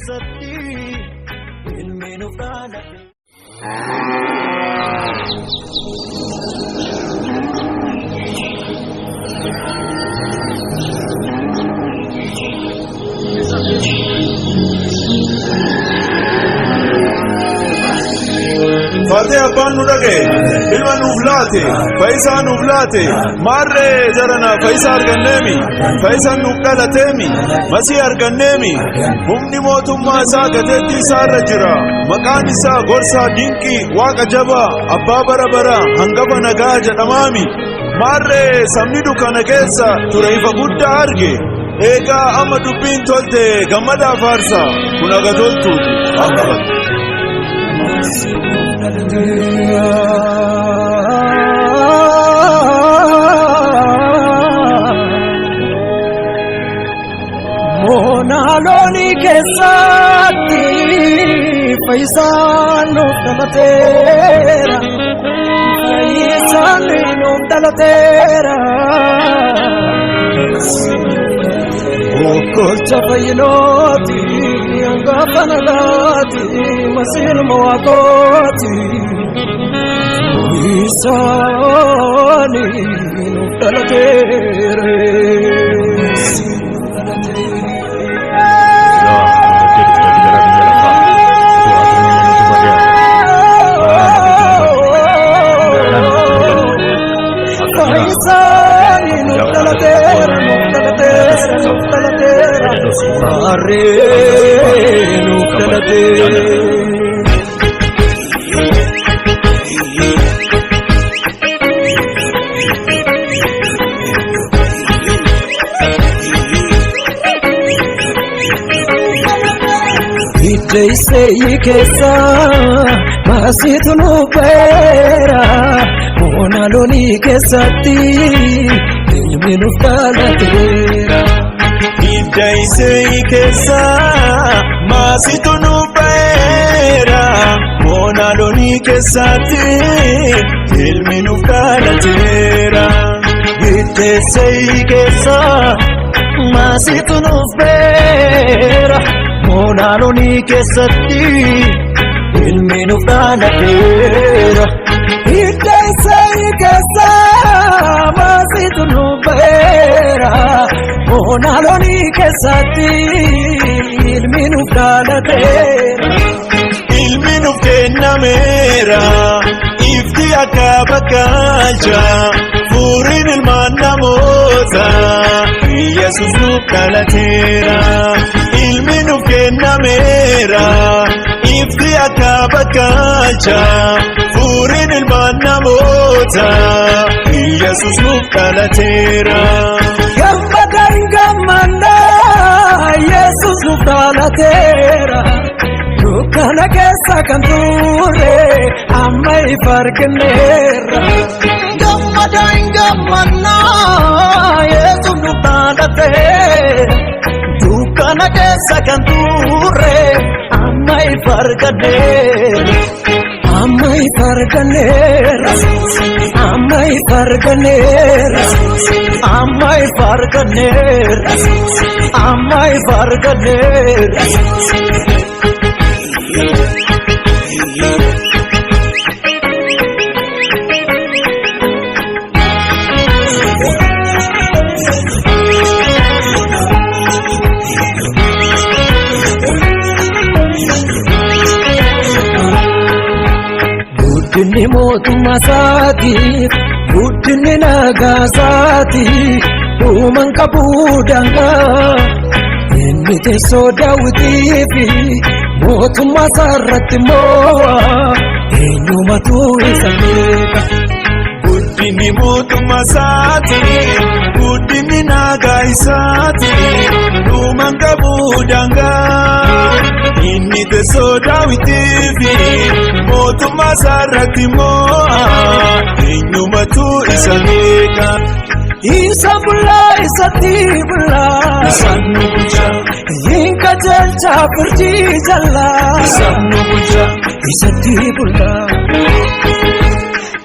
keessatti ilmi nuuf dhalate. Fatih abbaan nu dhaga'e ilma nuuf laate Faayisaa nuuf laate maarree jarana Faayisaa arganneemi Faayisaan nuuf dhalateemi Masii arganneemi humni mootummaa isaa gateettii isaarra jira maqaan isaa gorsaa dinqii waaqa jabaa abbaa bara bara hangafa nagaa jedhamaami maarree sabni dukkana keessa ture ifa guddaa arge eegaa amma dubbiin tolte gammadaa faarsa kun aga toltuuti akkabatu. Monaloni keessatti Faayisaan nuuf dhalateera Faayisaan nuuf dhalateera Okkolcha fayyinooti hangafa nagaati Masiin waaqooti Faayisaan nuuf dhalateera. Deesee keessa maasitu nu beera Monaloni keessatti ilmi nuuf dhalateera. Deesee keessa maasitu nu beera Monaloni keessatti ilmi nuuf dhalateera. Deesee keessa maasitu nuuf beera Monaloni keessatti ilmi nuuf dhalateera. Deesee keessa maasitu nuuf beera Monaloni keessatti ilmi nuuf dhalateera. Ilmi nuuf kennameera ifti akka bakkalcha furiin ilmaan namoota Yesuus nuuf dhalateera. Ilmi nuuf kennameera ifti akka bakkalcha furiin ilmaan namoota Yesuus nuuf dhalateera. Gammadaa gammadaa Yesuus nuuf dhalateera. Dukkana keessa kan ture amma ifa arganneerra. Gammadaa gammadaa Yesuus nuuf dhalateera. Dukkana keessa kan ture amma ifa arganneerra. Amma ifa arganneerra. Amma ifa arganneerra. Amma ifa arganneerra. Amma ifa arganneerra. Guddinni mootummaa isaatiif guddinni nagaa isaatiif uuman qabuu dangaa inni teessoo daawwitiifi mootummaa isaarratti immoo eenyumatu isa beeka. Guddinni mootummaa isaatiif guddinni nagaa isaatiif uuman qabuu dangaa inni teessoo daawwitiifi mootummaa isaarratti immoo eenyumatu isa beeka. Isa bullaa isatti bullaa isaan nu bulcha hinka jalcha furjii jallaa isaan nu bulcha isatti bullaa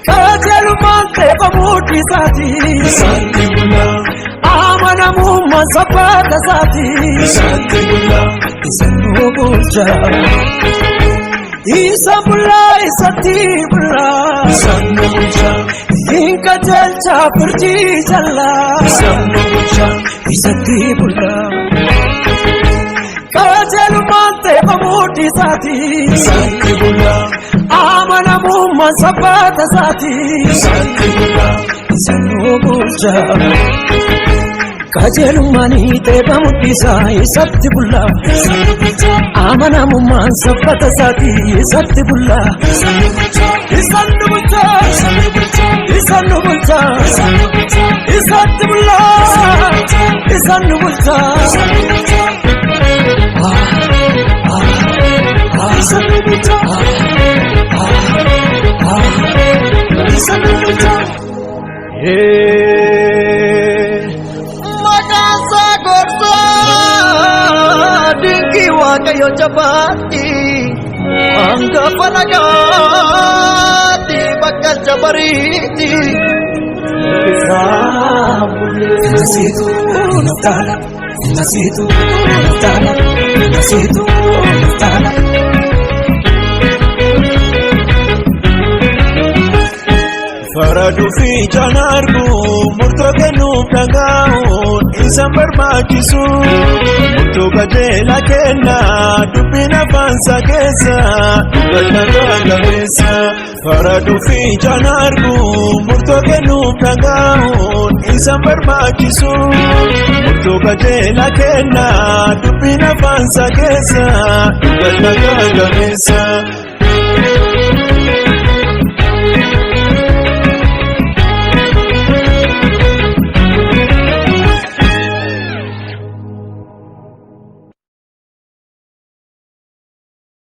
qajeelumaan teefamuuti isaati isaatti bullaa amanamummaa sabata sati isatti bulla isanu bulcha isa bulla isatti bulla isanu bulcha inka jalcha furji jalla isanu bulcha isatti bulla kajalu mante pamudi sati isatti bulla amana mumma sabata sati isatti bulla isanu bulcha kajalu mani te pamudi sai isatti bulla amana mumma sabata sati isatti bulla isanu bulcha isanu bulcha isatti bulla isanu bulcha Makasa gorsa dingi wakayo jabati angga panagati bakal jabariti nasitu nastala nasitu nastala nasitu nastala faradu fi janargu murto kennuuf dhagaa'uun isan barbaachisu murtoo qajeela kenna dubbiin afaansa keessa dubbata gameessa faradu fi janargu murtoo kennuuf dhagaa'uun isan barbaachisu murtoo qajeela kenna dubbiin afaansa keessa dubbata gameessa